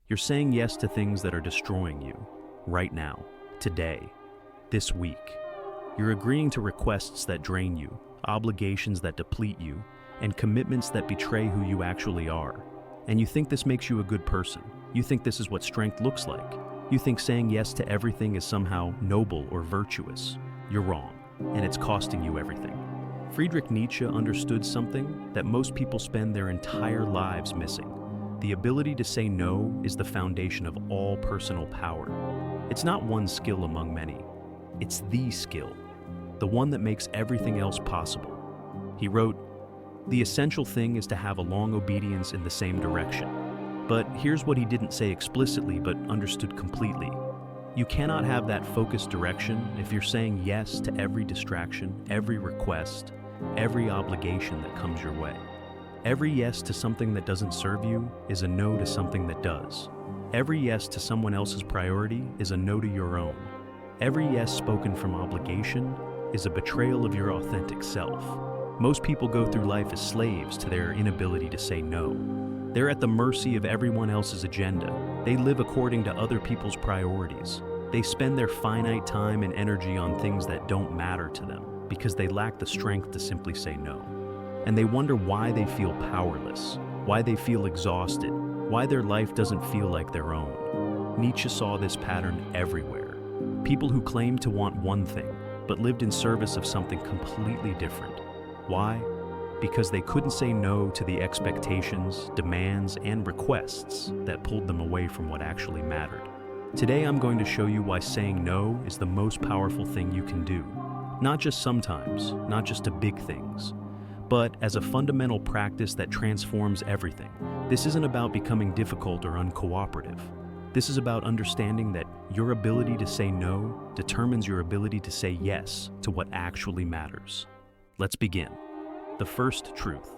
You're saying yes to things that are destroying you, right now, today, this week. You're agreeing to requests that drain you, obligations that deplete you, and commitments that betray who you actually are. And you think this makes you a good person. You think this is what strength looks like. You think saying yes to everything is somehow noble or virtuous. You're wrong, and it's costing you everything. Friedrich Nietzsche understood something that most people spend their entire lives missing. The ability to say no is the foundation of all personal power. It's not one skill among many. It's the skill, the one that makes everything else possible. He wrote, "The essential thing is to have a long obedience in the same direction." But here's what he didn't say explicitly but understood completely. You cannot have that focused direction if you're saying yes to every distraction, every request, every obligation that comes your way. Every yes to something that doesn't serve you is a no to something that does. Every yes to someone else's priority is a no to your own. Every yes spoken from obligation is a betrayal of your authentic self. Most people go through life as slaves to their inability to say no. They're at the mercy of everyone else's agenda. They live according to other people's priorities. They spend their finite time and energy on things that don't matter to them because they lack the strength to simply say no. And they wonder why they feel powerless, why they feel exhausted, why their life doesn't feel like their own. Nietzsche saw this pattern everywhere. People who claimed to want one thing, but lived in service of something completely different. Why? Because they couldn't say no to the expectations, demands, and requests that pulled them away from what actually mattered. Today I'm going to show you why saying no is the most powerful thing you can do. Not just sometimes, not just to big things, but as a fundamental practice that transforms everything. This isn't about becoming difficult or uncooperative. This is about understanding that your ability to say no determines your ability to say yes to what actually matters. Let's begin. The first truth.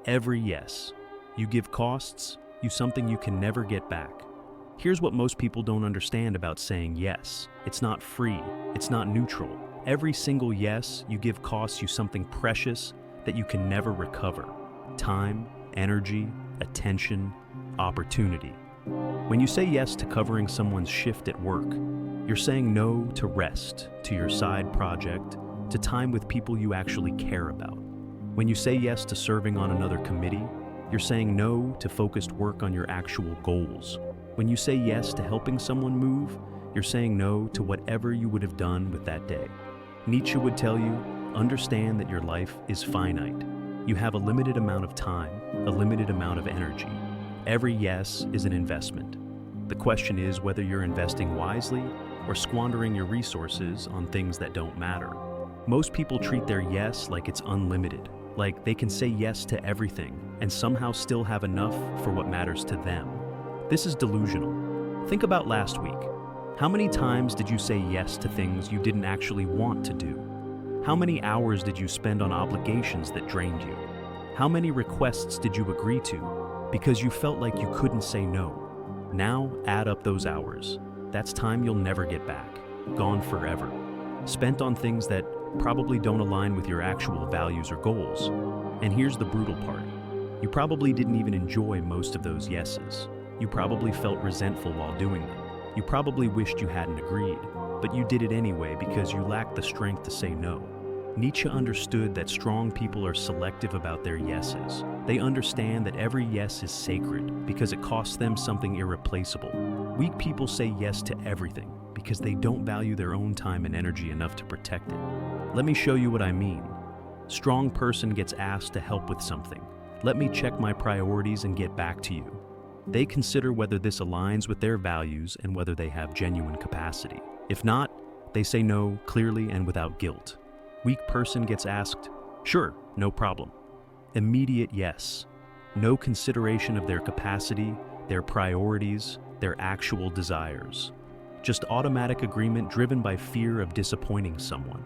Every yes you give costs you something you can never get back. Here's what most people don't understand about saying yes. It's not free. It's not neutral. Every single yes you give costs you something precious that you can never recover. Time, energy, attention, opportunity. When you say yes to covering someone's shift at work, you're saying no to rest, to your side project, to time with people you actually care about. When you say yes to serving on another committee, you're saying no to focused work on your actual goals. When you say yes to helping someone move, you're saying no to whatever you would have done with that day. Nietzsche would tell you, understand that your life is finite. You have a limited amount of time, a limited amount of energy. Every yes is an investment. The question is whether you're investing wisely or squandering your resources on things that don't matter. Most people treat their yes like it's unlimited, like they can say yes to everything and somehow still have enough for what matters to them. This is delusional. Think about last week. How many times did you say yes to things you didn't actually want to do? How many hours did you spend on obligations that drained you? How many requests did you agree to because you felt like you couldn't say no? Now add up those hours. That's time you'll never get back, gone forever, spent on things that probably don't align with your actual values or goals. And here's the brutal part. You probably didn't even enjoy most of those yeses. You probably felt resentful while doing them. You probably wished you hadn't agreed, but you did it anyway because you lacked the strength to say no. Nietzsche understood that strong people are selective about their yeses. They understand that every yes is sacred because it costs them something irreplaceable. Weak people say yes to everything because they don't value their own time and energy enough to protect it. Let me show you what I mean. Strong person gets asked to help with something. Let me check my priorities and get back to you. They consider whether this aligns with their values and whether they have genuine capacity. If not, they say no clearly and without guilt. Weak person gets asked, sure, no problem. Immediate yes. No consideration of their capacity, their priorities, their actual desires. Just automatic agreement driven by fear of disappointing someone.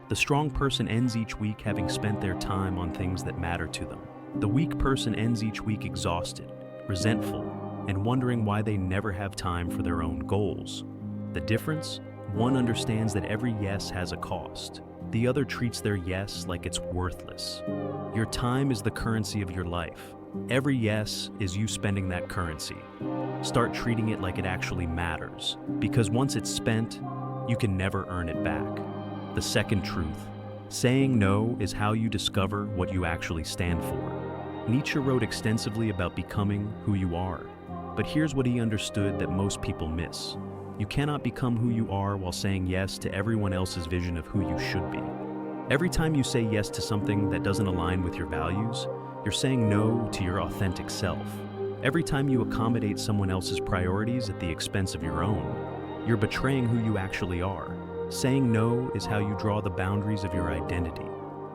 The strong person ends each week having spent their time on things that matter to them. The weak person ends each week exhausted, resentful, and wondering why they never have time for their own goals. The difference? One understands that every yes has a cost. The other treats their yes like it's worthless. Your time is the currency of your life. Every yes is you spending that currency. Start treating it like it actually matters, because once it's spent, you can never earn it back. The second truth: saying no is how you discover what you actually stand for. Nietzsche wrote extensively about becoming who you are, but here's what he understood that most people miss. You cannot become who you are while saying yes to everyone else's vision of who you should be. Every time you say yes to something that doesn't align with your values, you're saying no to your authentic self. Every time you accommodate someone else's priorities at the expense of your own, you're betraying who you actually are. Saying no is how you draw the boundaries of your identity.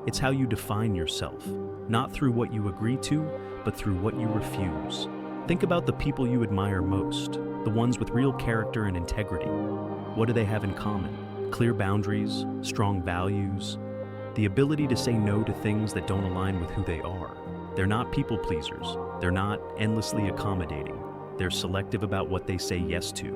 It's how you define yourself, not through what you agree to, but through what you refuse. Think about the people you admire most, the ones with real character and integrity. What do they have in common? Clear boundaries, strong values, the ability to say no to things that don't align with who they are. They're not people pleasers. They're not endlessly accommodating. They're selective about what they say yes to,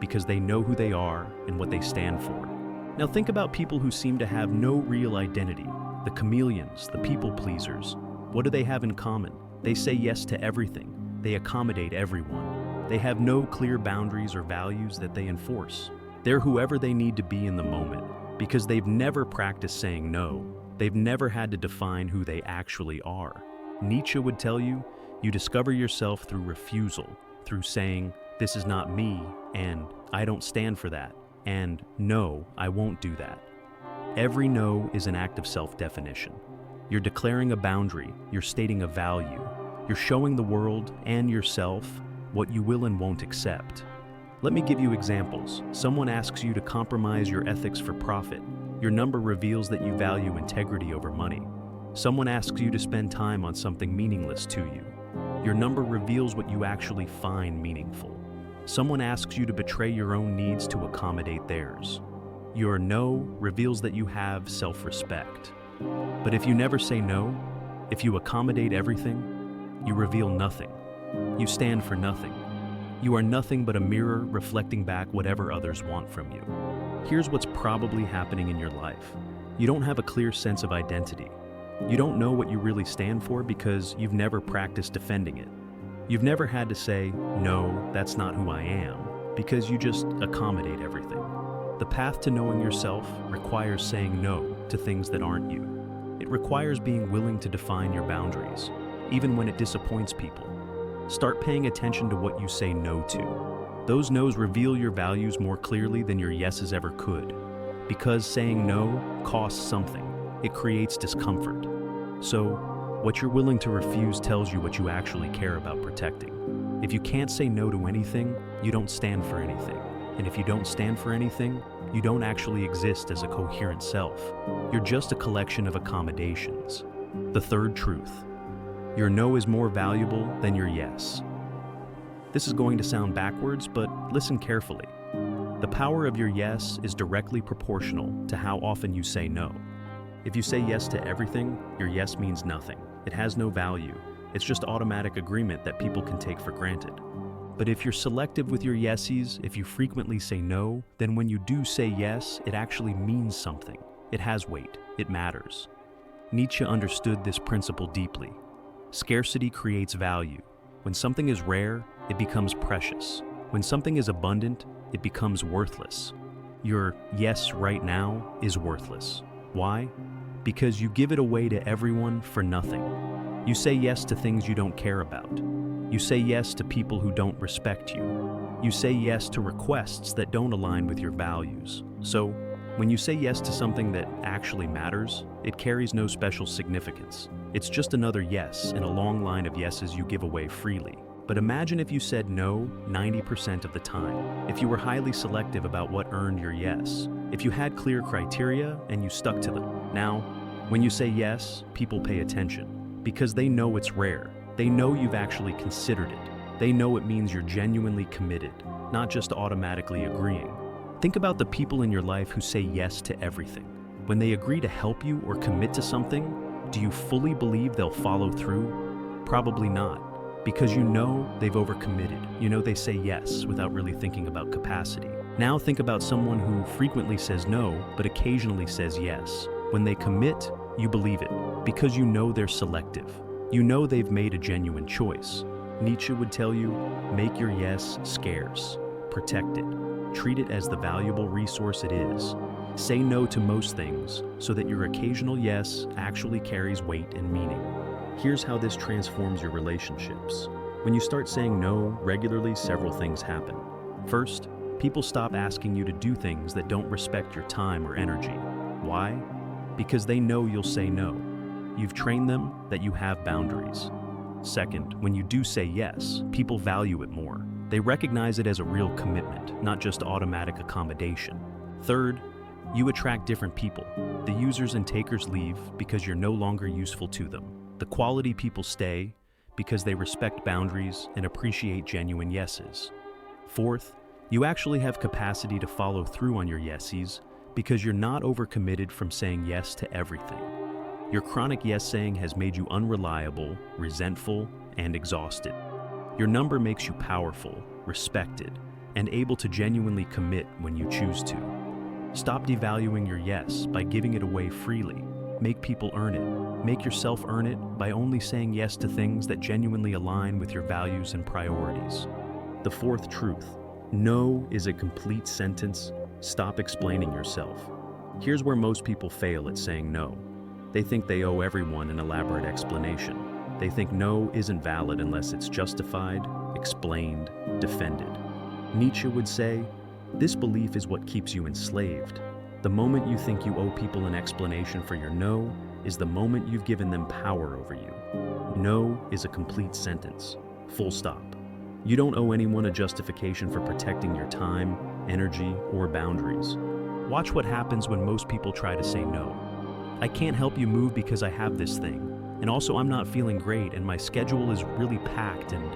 because they know who they are and what they stand for. Now think about people who seem to have no real identity. The chameleons, the people pleasers. What do they have in common? They say yes to everything. They accommodate everyone. They have no clear boundaries or values that they enforce. They're whoever they need to be in the moment, because they've never practiced saying no. They've never had to define who they actually are. Nietzsche would tell you, you discover yourself through refusal, through saying, "This is not me," and "I don't stand for that," and "No, I won't do that." Every no is an act of self-definition. You're declaring a boundary, you're stating a value, you're showing the world and yourself what you will and won't accept. Let me give you examples. Someone asks you to compromise your ethics for profit. Your number reveals that you value integrity over money. Someone asks you to spend time on something meaningless to you. Your number reveals what you actually find meaningful. Someone asks you to betray your own needs to accommodate theirs. Your no reveals that you have self-respect. But if you never say no, if you accommodate everything, you reveal nothing. You stand for nothing. You are nothing but a mirror reflecting back whatever others want from you. Here's what's probably happening in your life. You don't have a clear sense of identity. You don't know what you really stand for because you've never practiced defending it. You've never had to say, "No, that's not who I am," because you just accommodate everything. The path to knowing yourself requires saying no to things that aren't you. It requires being willing to define your boundaries, even when it disappoints people. Start paying attention to what you say no to. Those no's reveal your values more clearly than your yeses ever could. Because saying no costs something. It creates discomfort. So, what you're willing to refuse tells you what you actually care about protecting. If you can't say no to anything, you don't stand for anything. And if you don't stand for anything, you don't actually exist as a coherent self. You're just a collection of accommodations. The third truth: your no is more valuable than your yes. This is going to sound backwards, but listen carefully. The power of your yes is directly proportional to how often you say no. If you say yes to everything, your yes means nothing. It has no value. It's just automatic agreement that people can take for granted. But if you're selective with your yeses, if you frequently say no, then when you do say yes, it actually means something. It has weight. It matters. Nietzsche understood this principle deeply. Scarcity creates value. When something is rare, it becomes precious. When something is abundant, it becomes worthless. Your yes right now is worthless. Why? Because you give it away to everyone for nothing. You say yes to things you don't care about. You say yes to people who don't respect you. You say yes to requests that don't align with your values. So, when you say yes to something that actually matters, it carries no special significance. It's just another yes in a long line of yeses you give away freely. But imagine if you said no 90% of the time, if you were highly selective about what earned your yes, if you had clear criteria and you stuck to them. Now, when you say yes, people pay attention because they know it's rare. They know you've actually considered it. They know it means you're genuinely committed, not just automatically agreeing. Think about the people in your life who say yes to everything. When they agree to help you or commit to something, do you fully believe they'll follow through? Probably not, because you know they've overcommitted. You know they say yes without really thinking about capacity. Now think about someone who frequently says no, but occasionally says yes. When they commit, you believe it, because you know they're selective. You know they've made a genuine choice. Nietzsche would tell you, make your yes scarce, protect it, treat it as the valuable resource it is. Say no to most things so that your occasional yes actually carries weight and meaning. Here's how this transforms your relationships. When you start saying no regularly, several things happen. First, people stop asking you to do things that don't respect your time or energy. Why? Because they know you'll say no. You've trained them that you have boundaries. Second, when you do say yes, people value it more. They recognize it as a real commitment, not just automatic accommodation. Third, you attract different people. The users and takers leave because you're no longer useful to them. The quality people stay because they respect boundaries and appreciate genuine yeses. Fourth, you actually have capacity to follow through on your yeses because you're not overcommitted from saying yes to everything. Your chronic yes saying has made you unreliable, resentful, and exhausted. Your number makes you powerful, respected, and able to genuinely commit when you choose to. Stop devaluing your yes by giving it away freely. Make people earn it. Make yourself earn it by only saying yes to things that genuinely align with your values and priorities. The fourth truth: no is a complete sentence. Stop explaining yourself. Here's where most people fail at saying no. They think they owe everyone an elaborate explanation. They think no isn't valid unless it's justified, explained, defended. Nietzsche would say, this belief is what keeps you enslaved. The moment you think you owe people an explanation for your no is the moment you've given them power over you. No is a complete sentence. Full stop. You don't owe anyone a justification for protecting your time, energy, or boundaries. Watch what happens when most people try to say no. I can't help you move because I have this thing. And also I'm not feeling great and my schedule is really packed, and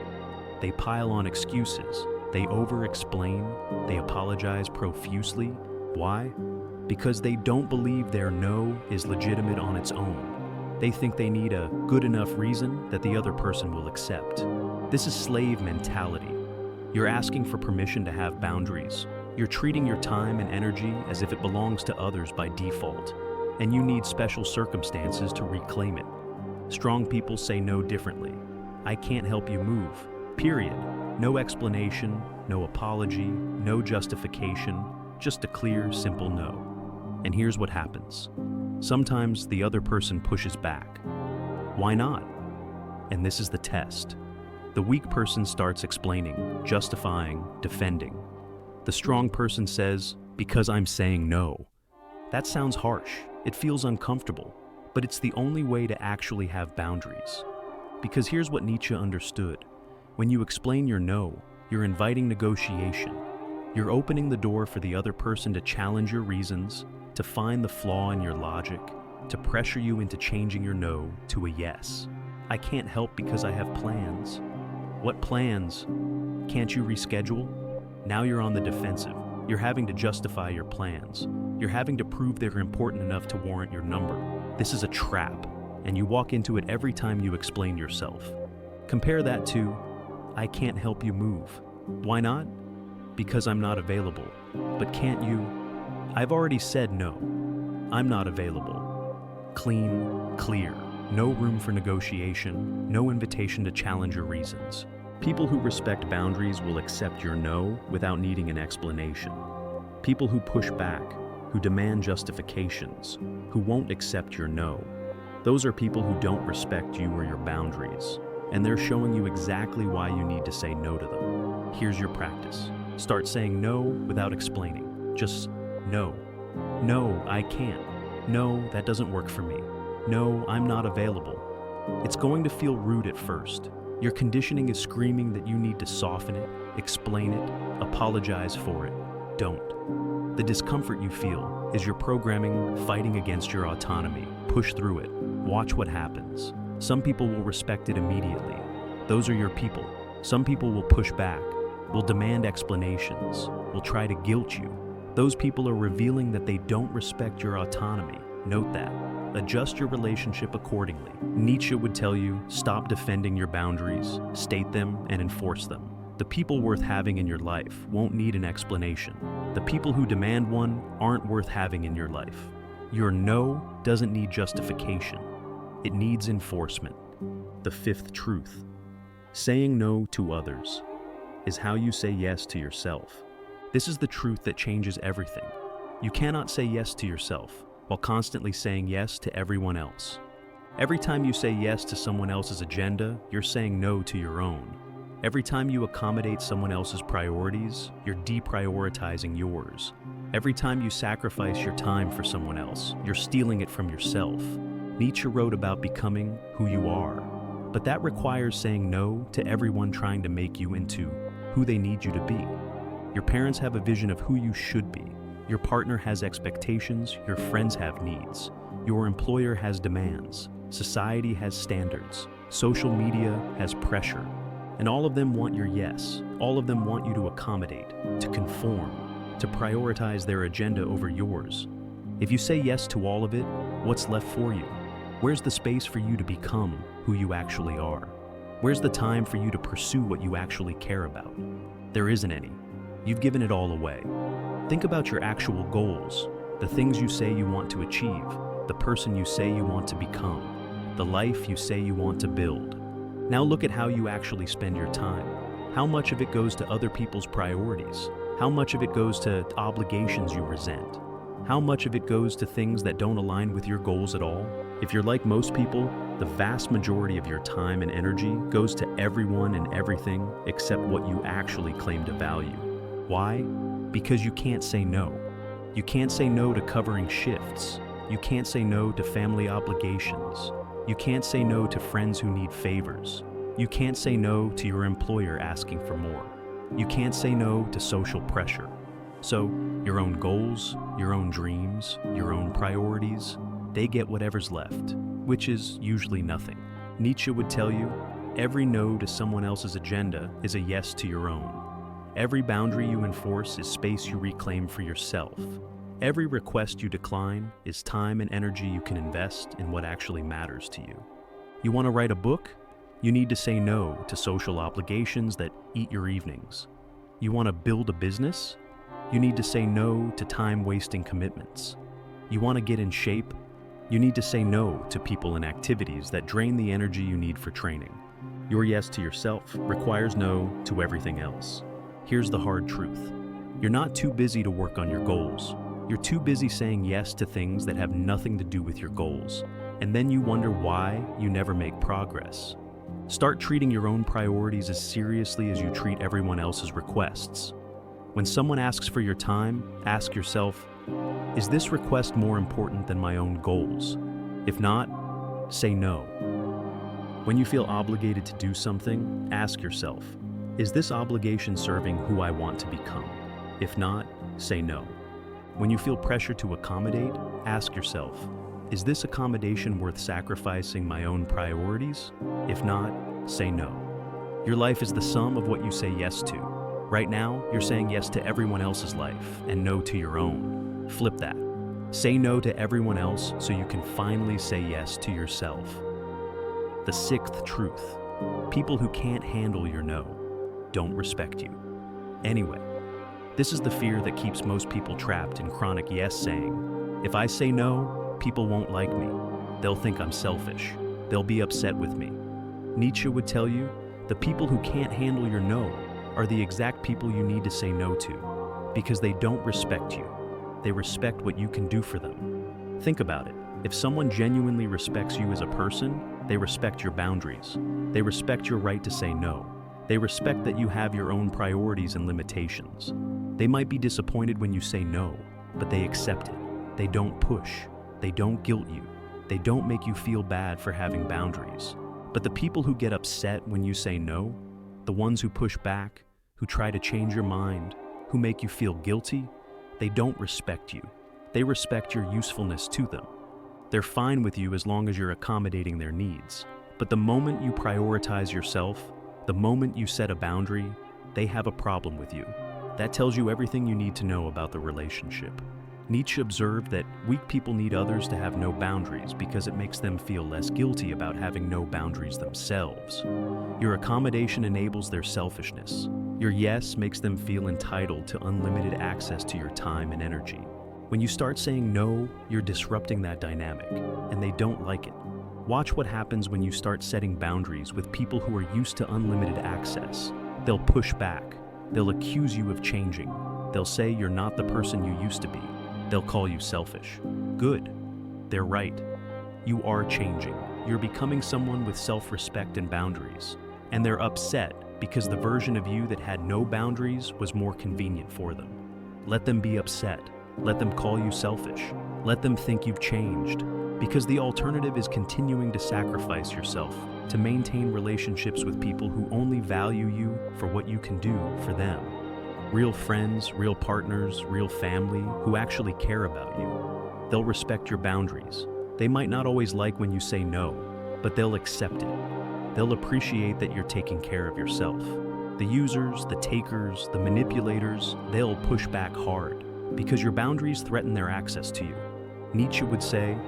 they pile on excuses. They over-explain. They apologize profusely. Why? Because they don't believe their no is legitimate on its own. They think they need a good enough reason that the other person will accept. This is slave mentality. You're asking for permission to have boundaries. You're treating your time and energy as if it belongs to others by default, and you need special circumstances to reclaim it. Strong people say no differently. I can't help you move, period. No explanation, no apology, no justification, just a clear, simple no. And here's what happens. Sometimes the other person pushes back. Why not? And this is the test. The weak person starts explaining, justifying, defending. The strong person says, because I'm saying no. That sounds harsh. It feels uncomfortable, but it's the only way to actually have boundaries. Because here's what Nietzsche understood. When you explain your no, you're inviting negotiation. You're opening the door for the other person to challenge your reasons, to find the flaw in your logic, to pressure you into changing your no to a yes. I can't help because I have plans. What plans? Can't you reschedule? Now you're on the defensive. You're having to justify your plans. You're having to prove they're important enough to warrant your number. This is a trap, and you walk into it every time you explain yourself. Compare that to, I can't help you move. Why not? Because I'm not available. But can't you? I've already said no. I'm not available. Clean, clear. No room for negotiation. No invitation to challenge your reasons. People who respect boundaries will accept your no without needing an explanation. People who push back, who demand justifications, who won't accept your no, those are people who don't respect you or your boundaries, and they're showing you exactly why you need to say no to them. Here's your practice. Start saying no without explaining. Just no. No, I can't. No, that doesn't work for me. No, I'm not available. It's going to feel rude at first. Your conditioning is screaming that you need to soften it, explain it, apologize for it. Don't. The discomfort you feel is your programming fighting against your autonomy. Push through it. Watch what happens. Some people will respect it immediately. Those are your people. Some people will push back, will demand explanations, will try to guilt you. Those people are revealing that they don't respect your autonomy. Note that. Adjust your relationship accordingly. Nietzsche would tell you, stop defending your boundaries, state them, and enforce them. The people worth having in your life won't need an explanation. The people who demand one aren't worth having in your life. Your no doesn't need justification. It needs enforcement. the fifth truth. Saying no to others is how you say yes to yourself. This is the truth that changes everything. You cannot say yes to yourself while constantly saying yes to everyone else. Every time you say yes to someone else's agenda, you're saying no to your own. Every time you accommodate someone else's priorities, you're deprioritizing yours. Every time you sacrifice your time for someone else, you're stealing it from yourself. Nietzsche wrote about becoming who you are, but that requires saying no to everyone trying to make you into who they need you to be. Your parents have a vision of who you should be. Your partner has expectations, your friends have needs. Your employer has demands. Society has standards. Social media has pressure. And all of them want your yes. All of them want you to accommodate, to conform, to prioritize their agenda over yours. If you say yes to all of it, what's left for you? Where's the space for you to become who you actually are? Where's the time for you to pursue what you actually care about? There isn't any. You've given it all away. Think about your actual goals, the things you say you want to achieve, the person you say you want to become, the life you say you want to build. Now look at how you actually spend your time. How much of it goes to other people's priorities? How much of it goes to obligations you resent? How much of it goes to things that don't align with your goals at all? If you're like most people, the vast majority of your time and energy goes to everyone and everything except what you actually claim to value. Why? Because you can't say no. You can't say no to covering shifts. You can't say no to family obligations. You can't say no to friends who need favors. You can't say no to your employer asking for more. You can't say no to social pressure. So, your own goals, your own dreams, your own priorities, they get whatever's left, which is usually nothing. Nietzsche would tell you, every no to someone else's agenda is a yes to your own. Every boundary you enforce is space you reclaim for yourself. Every request you decline is time and energy you can invest in what actually matters to you. You want to write a book? You need to say no to social obligations that eat your evenings. You want to build a business? You need to say no to time-wasting commitments. You want to get in shape? You need to say no to people and activities that drain the energy you need for training. Your yes to yourself requires no to everything else. Here's the hard truth. You're not too busy to work on your goals. You're too busy saying yes to things that have nothing to do with your goals. And then you wonder why you never make progress. Start treating your own priorities as seriously as you treat everyone else's requests. When someone asks for your time, ask yourself, is this request more important than my own goals? If not, say no. When you feel obligated to do something, ask yourself, is this obligation serving who I want to become? If not, say no. When you feel pressure to accommodate, ask yourself, is this accommodation worth sacrificing my own priorities? If not, say no. Your life is the sum of what you say yes to. Right now, you're saying yes to everyone else's life and no to your own. Flip that. Say no to everyone else so you can finally say yes to yourself. The sixth truth. People who can't handle your no don't respect you. Anyway, this is the fear that keeps most people trapped in chronic yes saying. If I say no, people won't like me. They'll think I'm selfish. They'll be upset with me. Nietzsche would tell you, the people who can't handle your no are the exact people you need to say no to, because they don't respect you. They respect what you can do for them. Think about it. If someone genuinely respects you as a person, they respect your boundaries. They respect your right to say no. They respect that you have your own priorities and limitations. They might be disappointed when you say no, but they accept it. They don't push. They don't guilt you. They don't make you feel bad for having boundaries. But the people who get upset when you say no, the ones who push back, who try to change your mind, who make you feel guilty, they don't respect you. They respect your usefulness to them. They're fine with you as long as you're accommodating their needs. But the moment you prioritize yourself, the moment you set a boundary, they have a problem with you. That tells you everything you need to know about the relationship. Nietzsche observed that weak people need others to have no boundaries because it makes them feel less guilty about having no boundaries themselves. Your accommodation enables their selfishness. Your yes makes them feel entitled to unlimited access to your time and energy. When you start saying no, you're disrupting that dynamic, and they don't like it. Watch what happens when you start setting boundaries with people who are used to unlimited access. They'll push back. They'll accuse you of changing. They'll say you're not the person you used to be. They'll call you selfish. Good. They're right. You are changing. You're becoming someone with self-respect and boundaries. And they're upset because the version of you that had no boundaries was more convenient for them. Let them be upset. Let them call you selfish. Let them think you've changed. Because the alternative is continuing to sacrifice yourself to maintain relationships with people who only value you for what you can do for them. Real friends, real partners, real family who actually care about you. They'll respect your boundaries. They might not always like when you say no, but they'll accept it. They'll appreciate that you're taking care of yourself. The users, the takers, the manipulators, they'll push back hard because your boundaries threaten their access to you. Nietzsche would say,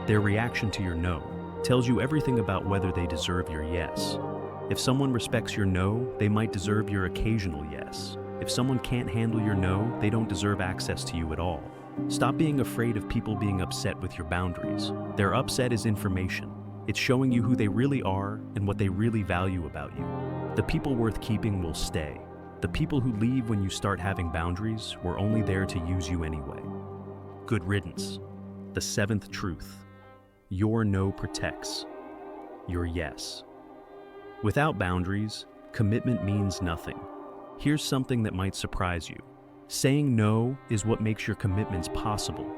their reaction to your no tells you everything about whether they deserve your yes. If someone respects your no, they might deserve your occasional yes. If someone can't handle your no, they don't deserve access to you at all. Stop being afraid of people being upset with your boundaries. Their upset is information. It's showing you who they really are and what they really value about you. The people worth keeping will stay. The people who leave when you start having boundaries were only there to use you anyway. Good riddance. The seventh truth. Your no protects your yes. Without boundaries, commitment means nothing. Here's something that might surprise you. Saying no is what makes your commitments possible.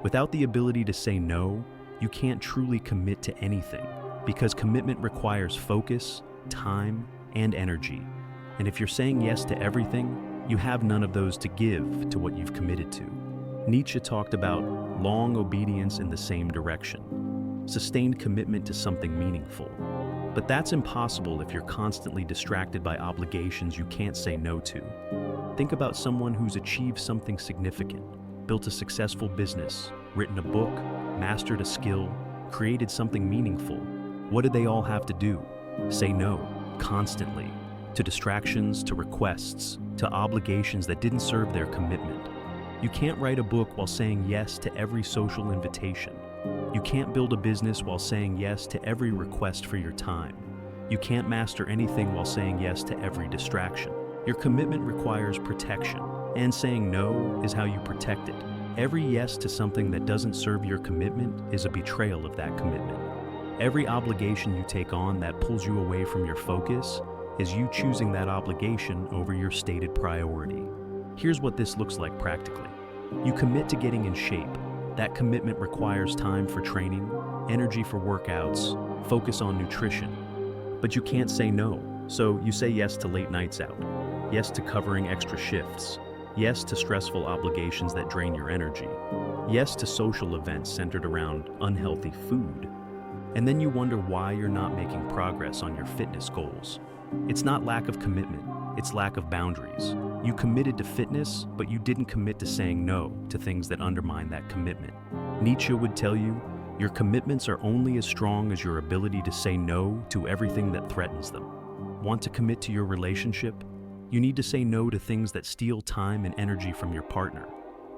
Without the ability to say no, you can't truly commit to anything because commitment requires focus, time, and energy. And if you're saying yes to everything, you have none of those to give to what you've committed to. Nietzsche talked about long obedience in the same direction, sustained commitment to something meaningful. But that's impossible if you're constantly distracted by obligations you can't say no to. Think about someone who's achieved something significant, built a successful business, written a book, mastered a skill, created something meaningful. What did they all have to do? Say no, constantly, to distractions, to requests, to obligations that didn't serve their commitment. You can't write a book while saying yes to every social invitation. You can't build a business while saying yes to every request for your time. You can't master anything while saying yes to every distraction. Your commitment requires protection, and saying no is how you protect it. Every yes to something that doesn't serve your commitment is a betrayal of that commitment. Every obligation you take on that pulls you away from your focus is you choosing that obligation over your stated priority. Here's what this looks like practically. You commit to getting in shape. That commitment requires time for training, energy for workouts, focus on nutrition. But you can't say no, so you say yes to late nights out, yes to covering extra shifts, yes to stressful obligations that drain your energy, yes to social events centered around unhealthy food. And then you wonder why you're not making progress on your fitness goals. It's not lack of commitment, it's lack of boundaries. You committed to fitness, but you didn't commit to saying no to things that undermine that commitment. Nietzsche would tell you, your commitments are only as strong as your ability to say no to everything that threatens them. Want to commit to your relationship? You need to say no to things that steal time and energy from your partner.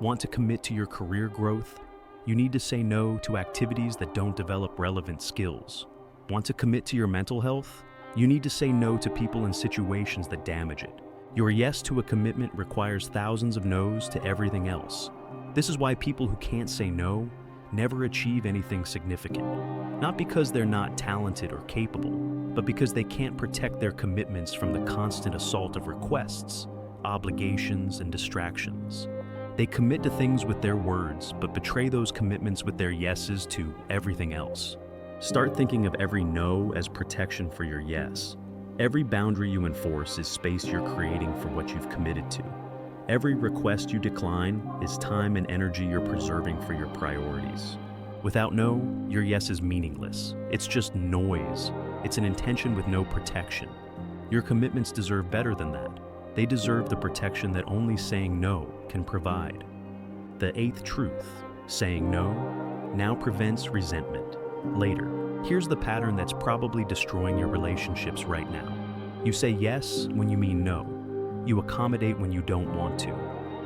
Want to commit to your career growth? You need to say no to activities that don't develop relevant skills. Want to commit to your mental health? You need to say no to people and situations that damage it. Your yes to a commitment requires thousands of no's to everything else. This is why people who can't say no never achieve anything significant. Not because they're not talented or capable, but because they can't protect their commitments from the constant assault of requests, obligations, and distractions. They commit to things with their words, but betray those commitments with their yeses to everything else. Start thinking of every no as protection for your yes. Every boundary you enforce is space you're creating for what you've committed to. Every request you decline is time and energy you're preserving for your priorities. Without no, your yes is meaningless. It's just noise. It's an intention with no protection. Your commitments deserve better than that. They deserve the protection that only saying no can provide. The eighth truth, saying no, now prevents resentment later. Here's the pattern that's probably destroying your relationships right now. You say yes when you mean no. You accommodate when you don't want to.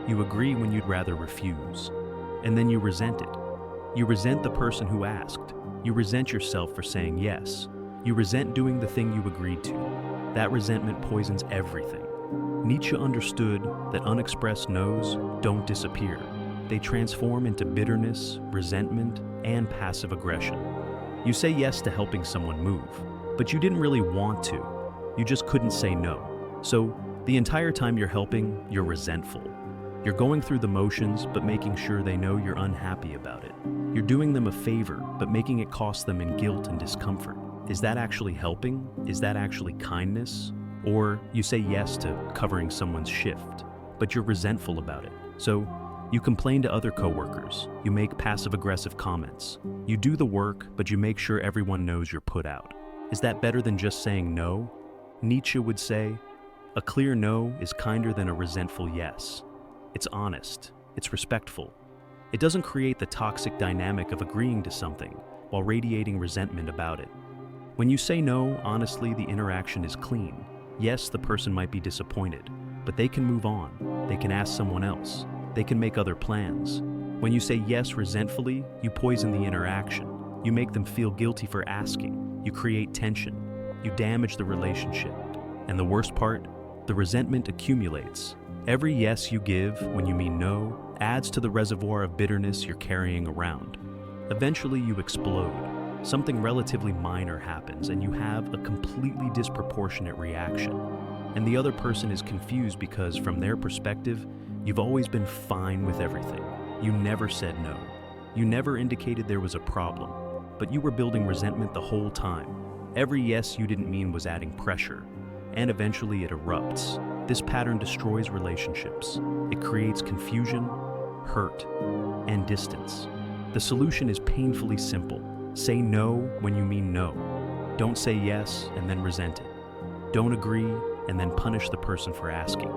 You agree when you'd rather refuse. And then you resent it. You resent the person who asked. You resent yourself for saying yes. You resent doing the thing you agreed to. That resentment poisons everything. Nietzsche understood that unexpressed no's don't disappear. They transform into bitterness, resentment, and passive aggression. You say yes to helping someone move, but you didn't really want to. You just couldn't say no. So, the entire time you're helping, you're resentful. You're going through the motions, but making sure they know you're unhappy about it. You're doing them a favor, but making it cost them in guilt and discomfort. Is that actually helping? Is that actually kindness? Or you say yes to covering someone's shift, but you're resentful about it. So, you complain to other coworkers. You make passive-aggressive comments. You do the work, but you make sure everyone knows you're put out. Is that better than just saying no? Nietzsche would say, a clear no is kinder than a resentful yes. It's honest. It's respectful. It doesn't create the toxic dynamic of agreeing to something while radiating resentment about it. When you say no, honestly, the interaction is clean. Yes, the person might be disappointed, but they can move on. They can ask someone else. They can make other plans. When you say yes resentfully, you poison the interaction. You make them feel guilty for asking. You create tension. You damage the relationship. And the worst part, the resentment accumulates. Every yes you give when you mean no adds to the reservoir of bitterness you're carrying around. Eventually you explode. Something relatively minor happens and you have a completely disproportionate reaction. And the other person is confused because, from their perspective, you've always been fine with everything. You never said no. You never indicated there was a problem, but you were building resentment the whole time. Every yes you didn't mean was adding pressure, and eventually it erupts. This pattern destroys relationships. It creates confusion, hurt, and distance. The solution is painfully simple. Say no when you mean no. Don't say yes and then resent it. Don't agree and then punish the person for asking.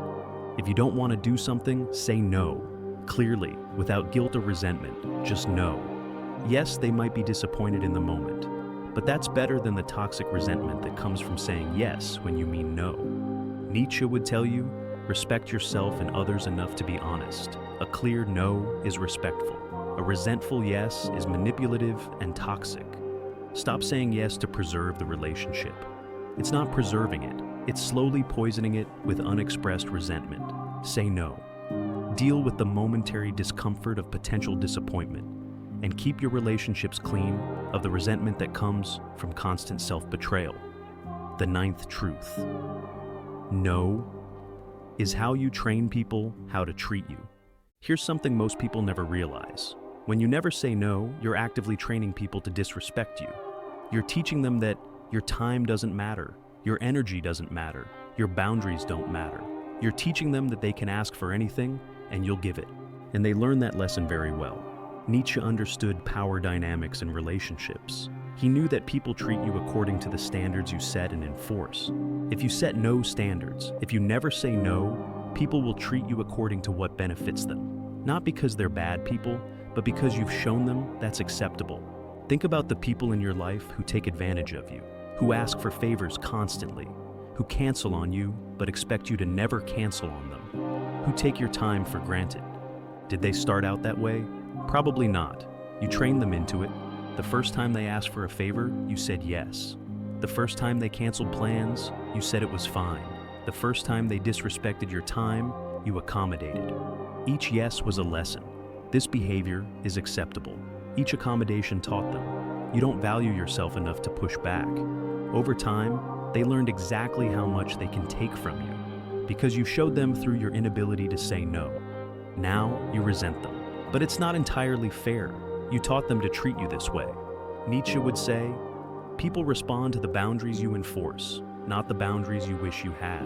If you don't want to do something, say no. Clearly, without guilt or resentment, just no. Yes, they might be disappointed in the moment, but that's better than the toxic resentment that comes from saying yes when you mean no. Nietzsche would tell you, respect yourself and others enough to be honest. A clear no is respectful. A resentful yes is manipulative and toxic. Stop saying yes to preserve the relationship. It's not preserving it. It's slowly poisoning it with unexpressed resentment. Say no. Deal with the momentary discomfort of potential disappointment, and keep your relationships clean of the resentment that comes from constant self-betrayal. The ninth truth. No is how you train people how to treat you. Here's something most people never realize. When you never say no, you're actively training people to disrespect you. You're teaching them that your time doesn't matter, your energy doesn't matter, your boundaries don't matter. You're teaching them that they can ask for anything and you'll give it. And they learn that lesson very well. Nietzsche understood power dynamics in relationships. He knew that people treat you according to the standards you set and enforce. If you set no standards, if you never say no, people will treat you according to what benefits them. Not because they're bad people, but because you've shown them that's acceptable. Think about the people in your life who take advantage of you, who ask for favors constantly, who cancel on you but expect you to never cancel on them, who take your time for granted. Did they start out that way? Probably not. You trained them into it. The first time they asked for a favor, you said yes. The first time they canceled plans, you said it was fine. The first time they disrespected your time, you accommodated. Each yes was a lesson. This behavior is acceptable. Each accommodation taught them. You don't value yourself enough to push back. Over time, they learned exactly how much they can take from you, because you showed them through your inability to say no. Now you resent them. But it's not entirely fair. You taught them to treat you this way. Nietzsche would say, people respond to the boundaries you enforce, not the boundaries you wish you had.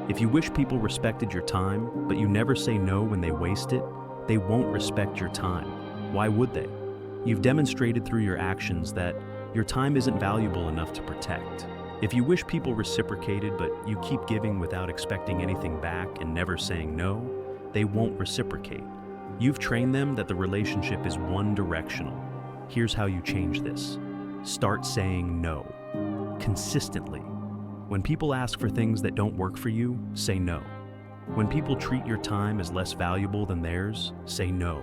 If you wish people respected your time, but you never say no when they waste it, they won't respect your time. Why would they? You've demonstrated through your actions that your time isn't valuable enough to protect. If you wish people reciprocated, but you keep giving without expecting anything back and never saying no, they won't reciprocate. You've trained them that the relationship is one-directional. Here's how you change this. Start saying no. Consistently. When people ask for things that don't work for you, say no. When people treat your time as less valuable than theirs, say no.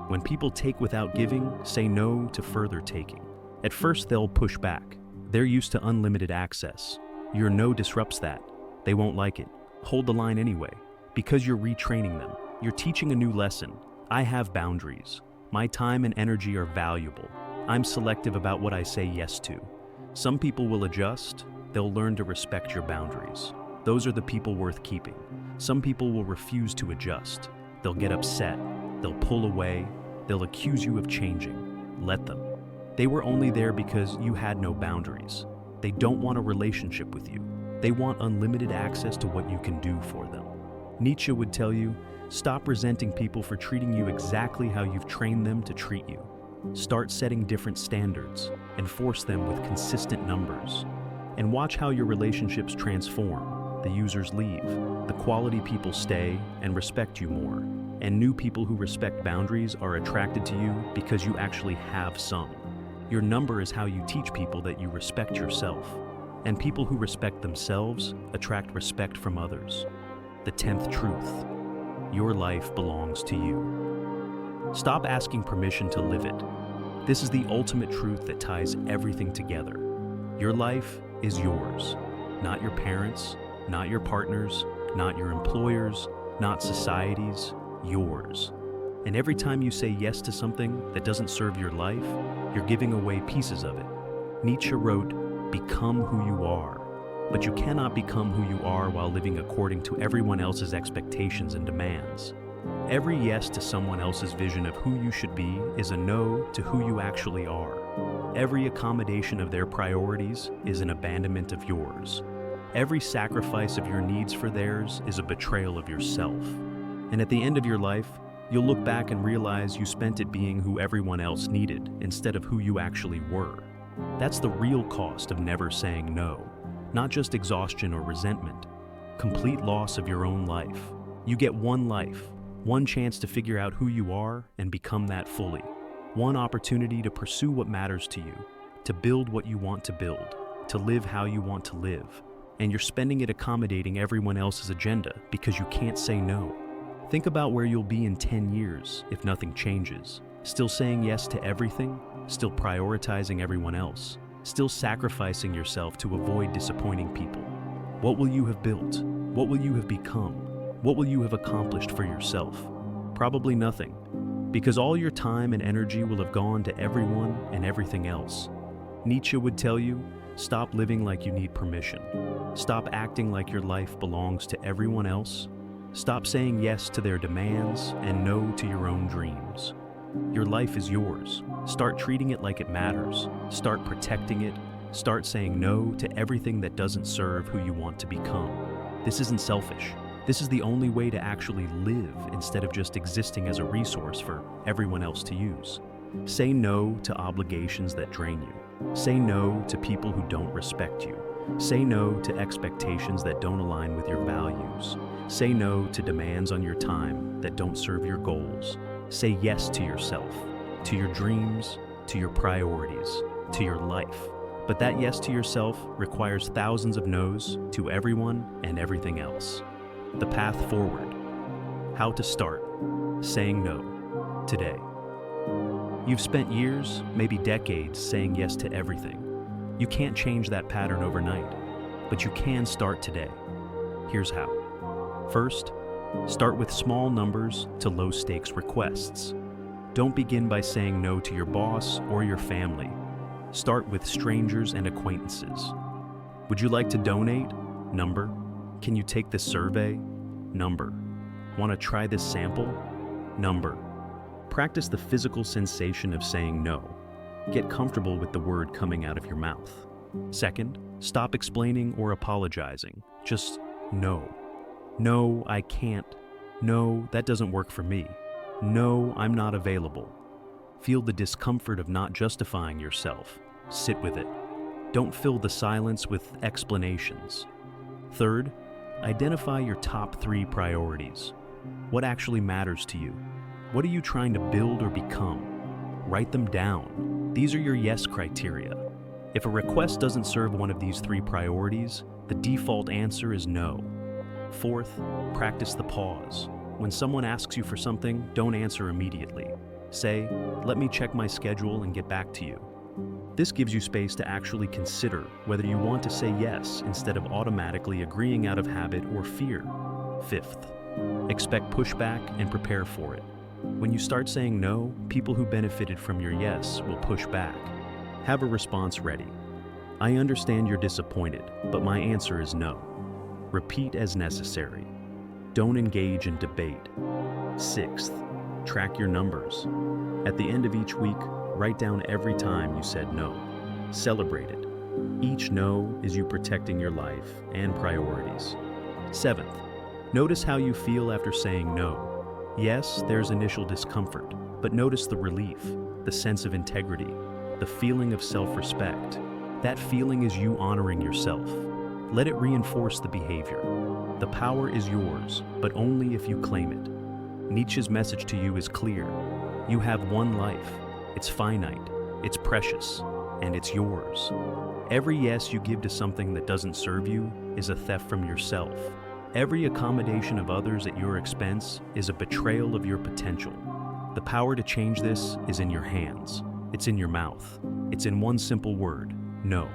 When people take without giving, say no to further taking. At first, they'll push back. They're used to unlimited access. Your no disrupts that. They won't like it. Hold the line anyway. Because you're retraining them. You're teaching a new lesson. I have boundaries. My time and energy are valuable. I'm selective about what I say yes to. Some people will adjust. They'll learn to respect your boundaries. Those are the people worth keeping. Some people will refuse to adjust. They'll get upset. They'll pull away. They'll accuse you of changing. Let them. They were only there because you had no boundaries. They don't want a relationship with you. They want unlimited access to what you can do for them. Nietzsche would tell you, stop resenting people for treating you exactly how you've trained them to treat you. Start setting different standards. Enforce them with consistent numbers. And watch how your relationships transform. The users leave. The quality people stay and respect you more. And new people who respect boundaries are attracted to you because you actually have some. Your number is how you teach people that you respect yourself. And people who respect themselves attract respect from others. The 10th truth. Your life belongs to you. Stop asking permission to live it. This is the ultimate truth that ties everything together. Your life is yours. Not your parents', not your partner's, not your employer's, not society's, yours. And every time you say yes to something that doesn't serve your life, you're giving away pieces of it. Nietzsche wrote, "Become who you are." But you cannot become who you are while living according to everyone else's expectations and demands. Every yes to someone else's vision of who you should be is a no to who you actually are. Every accommodation of their priorities is an abandonment of yours. Every sacrifice of your needs for theirs is a betrayal of yourself. And at the end of your life, you'll look back and realize you spent it being who everyone else needed instead of who you actually were. That's the real cost of never saying no. Not just exhaustion or resentment. Complete loss of your own life. You get one life, one chance to figure out who you are and become that fully. One opportunity to pursue what matters to you, to build what you want to build, to live how you want to live. And you're spending it accommodating everyone else's agenda because you can't say no. Think about where you'll be in 10 years if nothing changes. Still saying yes to everything, still prioritizing everyone else, still sacrificing yourself to avoid disappointing people. What will you have built? What will you have become? What will you have accomplished for yourself? Probably nothing, because all your time and energy will have gone to everyone and everything else. Nietzsche would tell you, stop living like you need permission. Stop acting like your life belongs to everyone else. Stop saying yes to their demands and no to your own dreams. Your life is yours. Start treating it like it matters. Start protecting it. Start saying no to everything that doesn't serve who you want to become. This isn't selfish. This is the only way to actually live instead of just existing as a resource for everyone else to use. Say no to obligations that drain you. Say no to people who don't respect you. Say no to expectations that don't align with your values. Say no to demands on your time that don't serve your goals. Say yes to yourself, to your dreams, to your priorities, to your life. But that yes to yourself requires thousands of no's to everyone and everything else. The path forward. How to start saying no today. You've spent years, maybe decades, saying yes to everything. You can't change that pattern overnight, but you can start today. Here's how. First, start with small numbers to low-stakes requests. Don't begin by saying no to your boss or your family. Start with strangers and acquaintances. Would you like to donate? Number. Can you take this survey? Number. Want to try this sample? Number. Practice the physical sensation of saying no. Get comfortable with the word coming out of your mouth. Second, stop explaining or apologizing. Just no. No, I can't. No, that doesn't work for me. No, I'm not available. Feel the discomfort of not justifying yourself. Sit with it. Don't fill the silence with explanations. Third, identify your top 3 priorities. What actually matters to you? What are you trying to build or become? Write them down. These are your yes criteria. If a request doesn't serve one of these 3 priorities, the default answer is no. Fourth, practice the pause. When someone asks you for something, don't answer immediately. Say, "Let me check my schedule and get back to you." This gives you space to actually consider whether you want to say yes instead of automatically agreeing out of habit or fear. Fifth, expect pushback and prepare for it. When you start saying no, people who benefited from your yes will push back. Have a response ready. I understand you're disappointed, but my answer is no. Repeat as necessary. Don't engage in debate. Sixth, track your numbers. At the end of each week, write down every time you said no. Celebrate it. Each no is you protecting your life and priorities. Seventh, notice how you feel after saying no. Yes, there's initial discomfort, but notice the relief, the sense of integrity, the feeling of self-respect. That feeling is you honoring yourself. Let it reinforce the behavior. The power is yours, but only if you claim it. Nietzsche's message to you is clear. You have one life. It's finite, it's precious, and it's yours. Every yes you give to something that doesn't serve you is a theft from yourself. Every accommodation of others at your expense is a betrayal of your potential. The power to change this is in your hands. It's in your mouth. It's in one simple word, no.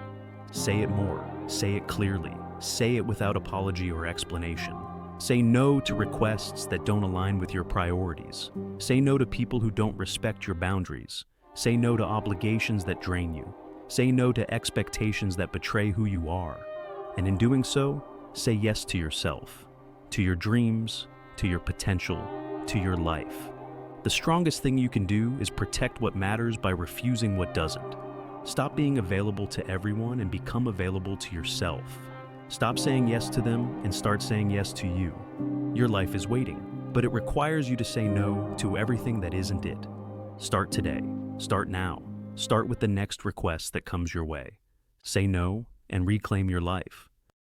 Say it more. Say it clearly. Say it without apology or explanation. Say no to requests that don't align with your priorities. Say no to people who don't respect your boundaries. Say no to obligations that drain you. Say no to expectations that betray who you are. And in doing so, say yes to yourself, to your dreams, to your potential, to your life. The strongest thing you can do is protect what matters by refusing what doesn't. Stop being available to everyone and become available to yourself. Stop saying yes to them and start saying yes to you. Your life is waiting, but it requires you to say no to everything that isn't it. Start today. Start now. Start with the next request that comes your way. Say no and reclaim your life.